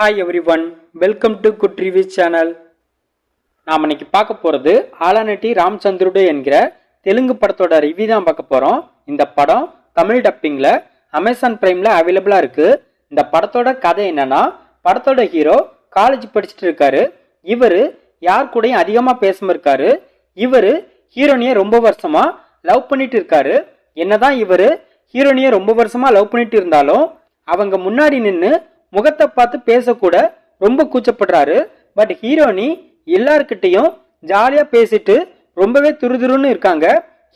Hi every one, welcome to good review channel. நாம் இன்னைக்கு பார்க்க போகிறது ஆலாநட்டி ராமச்சந்திருடு என்கிற தெலுங்கு படத்தோட ரிவ்யூ தான் பார்க்க போகிறோம். இந்த படம் தமிழ் டப்பிங்கில் அமேசான் பிரைமில் அவைலபிளாக இருக்குது. இந்த படத்தோட கதை என்னன்னா, படத்தோட ஹீரோ காலேஜ் படிச்சுட்டு இருக்காரு. இவர் யார் கூடயும் அதிகமாக பேசாம இருக்காரு. இவர் ஹீரோனியை ரொம்ப வருஷமா லவ் பண்ணிட்டு இருக்காரு. என்னதான் இவர் ஹீரோனியை ரொம்ப வருஷமா லவ் பண்ணிட்டு இருந்தாலும் அவங்க முன்னாடி நின்று முகத்தை பார்த்து பேசக்கூட ரொம்ப கூச்சப்படுறாரு. பட் ஹீரோனி எல்லார்கிட்டையும் ஜாலியா பேசிட்டு ரொம்பவே துருதுருன்னு இருக்காங்க.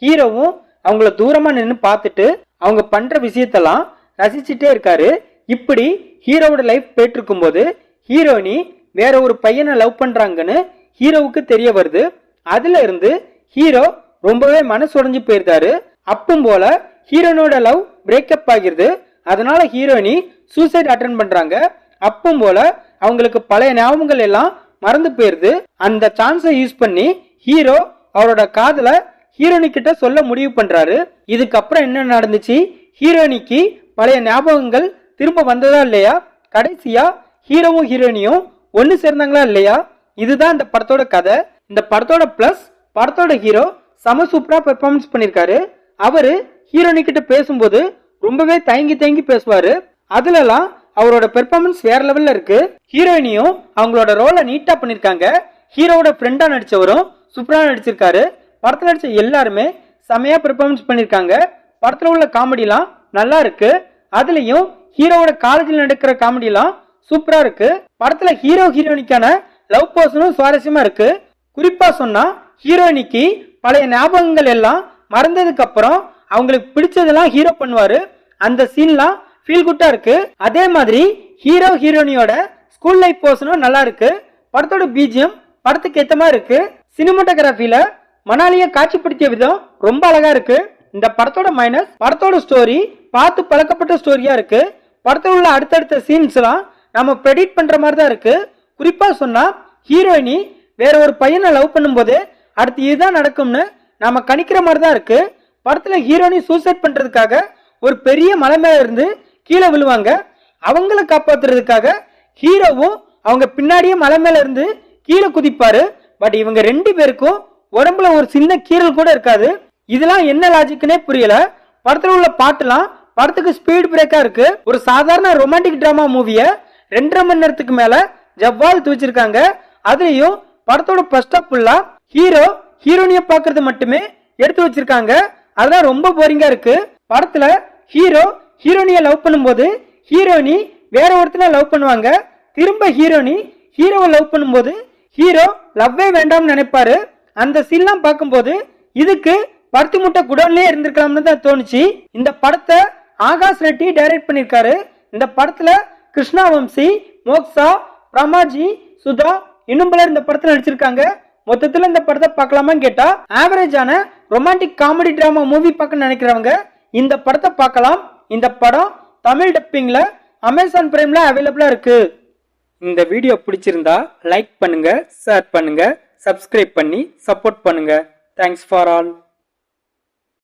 ஹீரோவும் அவங்கள தூரமா நின்று பார்த்துட்டு அவங்க பண்ற விஷயத்தெல்லாம் ரசிச்சுட்டே இருக்காரு. இப்படி ஹீரோவோட லைஃப் போயிட்டு இருக்கும்போது ஹீரோனி வேற ஒரு பையனை லவ் பண்றாங்கன்னு ஹீரோவுக்கு தெரிய வருது. அதுல இருந்து ஹீரோ ரொம்பவே மனசு உடைஞ்சு போயிருந்தாரு. அப்பவும் போல ஹீரோனோட லவ் பிரேக்கப் ஆகிருது. அதனால ஹீரோனி சூசைட் அட்டென்ட் பண்றாங்க. அப்பவும் போல அவங்களுக்கு பழைய ஞாபகங்கள் எல்லாம் மறந்து போயிருது. அந்த சான்ஸை யூஸ் பண்ணி ஹீரோ அவரோட காதல ஹீரோனி கிட்ட சொல்ல முடிவு பண்றாரு. இதுக்கப்புறம் என்ன நடந்துச்சு, ஹீரோனிக்கு பழைய ஞாபகங்கள் திரும்ப வந்ததா இல்லையா, கடைசியா ஹீரோவும் ஹீரோனியும் ஒன்னு சேர்ந்தாங்களா இல்லையா, இதுதான் இந்த படத்தோட கதை. இந்த படத்தோட பிளஸ், படத்தோட ஹீரோ செம சூப்பரா பெர்ஃபார்மன்ஸ் பண்ணிருக்காரு. அவரு ஹீரோனி கிட்ட பேசும்போது ரொம்பவே தயங்கி தயங்கி பேசுவாரு. அதுலலாம் அவரோட பெர்ஃபார்மன்ஸ் வேற லெவல்ல இருக்கு. ஹீரோயினியும் அவங்களோட ரோலை நீட்டா பண்ணிருக்காங்க. ஹீரோவோட ஃப்ரெண்டா நடிச்சவரும் சூப்பரா நடிச்சிருக்காரு. படத்துல நடிச்ச எல்லாருமே செமையா பெர்ஃபார்மன்ஸ் பண்ணிருக்காங்க. படத்துல உள்ள காமெடிலாம் நல்லா இருக்கு. அதுலயும் ஹீரோவோட காலேஜில் நடக்கிற காமெடிலாம் சூப்பரா இருக்கு. படத்துல ஹீரோ ஹீரோயினிக்கான லவ் போர்ஷனும் சுவாரஸ்யமா இருக்கு. குறிப்பா சொன்னா ஹீரோயினிக்கு பழைய ஞாபகங்கள் எல்லாம் மறந்ததுக்கு அப்புறம் அவங்களுக்கு பிடிச்சதெல்லாம் ஹீரோ பண்ணுவாரு. அந்த சீன்லாம் ஃபீல் குட்டா இருக்கு. அதே மாதிரி ஹீரோ ஹீரோனியோட ஸ்கூல் லைஃப் போர்ஷனும் நல்லா இருக்கு. படத்தோட பிஜிஎம் படத்துக்கு ஏத்த மாதிரி இருக்கு. சினிமாட்டோகிராஃபில மணாலியை காட்சிப்படுத்திய விதம் ரொம்ப அழகா இருக்கு. இந்த படத்தோட மைனஸ், படத்தோட ஸ்டோரி பார்த்து பழக்கப்பட்ட ஸ்டோரியா இருக்கு. படத்துல உள்ள அடுத்தடுத்த சீன்ஸ் எல்லாம் நம்ம ப்ரெடிக்ட் பண்ற மாதிரி தான் இருக்கு. குறிப்பா சொன்னா ஹீரோயினி வேற ஒரு பையனை லவ் பண்ணும்போது அடுத்து இதுதான் நடக்கும்னு நாம கணிக்கிற மாதிரி தான் இருக்கு. படத்துல ஹீரோயினி சூசைட் பண்றதுக்காக ஒரு பெரிய மலை மேல இருந்து கீழே விழுவாங்க. அவங்கள காப்பாத்துறதுக்காக ஹீரோவும் அவங்க பின்னாடியே மலை மேல இருந்து கீழே குதிப்பாரு. பட் இவங்க ரெண்டு பேருக்கும் உடம்புல ஒரு சின்ன கீறல் கூட இருக்காது. இதெல்லாம் என்ன லாஜிக்னே புரியல. படத்துல உள்ள பாட்டுலாம் படத்துக்கு ஸ்பீட் பிரேக்கா இருக்கு. ஒரு சாதாரண ரொமான்டிக் டிராமா மூவிய 2.5 மணி நேரத்துக்கு மேல ஜவ்வாது தூச்சிருக்காங்க. அதுலயும் படத்தோட ஃபர்ஸ்ட் ஆஃப் ஃபுல்லா ஹீரோ ஹீரோனிய பாக்குறது மட்டுமே எடுத்து வச்சிருக்காங்க. அதெல்லாம் ரொம்ப போரிங்கா இருக்கு. படத்துல ஹீரோ ஹீரோனிய லவ் பண்ணும்போது ஹீரோனி வேற ஒருத்தனை லவ் பண்ணுவாங்க. திரும்ப ஹீரோனி ஹீரோவை லவ் பண்ணும்போது ஹீரோ லவ்வே வேண்டாம்னு நினைப்பாரு. அந்த சீன்லாம் பார்க்கும்போது இதுக்கு பருத்தி முட்டை குடோன்லயே இருந்திருக்கலாம்னு தான் தோணுச்சு. இந்த படத்தை ஆகாஷ் ரெட்டி டைரக்ட் பண்ணிருக்காரு. இந்த படத்துல கிருஷ்ணா வம்சி, மோக்ஷா, பிரமாஜி, சுதா இன்னும் பலர் இந்த படத்துல நடிச்சிருக்காங்க. மொத்தத்துல இந்த படத்தை பார்க்கலாமான்னு கேட்டா, ஆவரேஜான ரொமான்டிக் காமெடி டிராமா மூவி பார்க்க நினைக்கிறவங்க இந்த படத்தை பார்க்கலாம். இந்த படம் தமிழ் டப்பிங்ல அமேசான் பிரைம்ல அவைலபிளா இருக்கு. இந்த வீடியோ பிடிச்சிருந்தா லைக் பண்ணுங்க, ஷேர் பண்ணுங்க, சப்ஸ்கிரைப் பண்ணி சப்போர்ட் பண்ணுங்க. Thanks for all.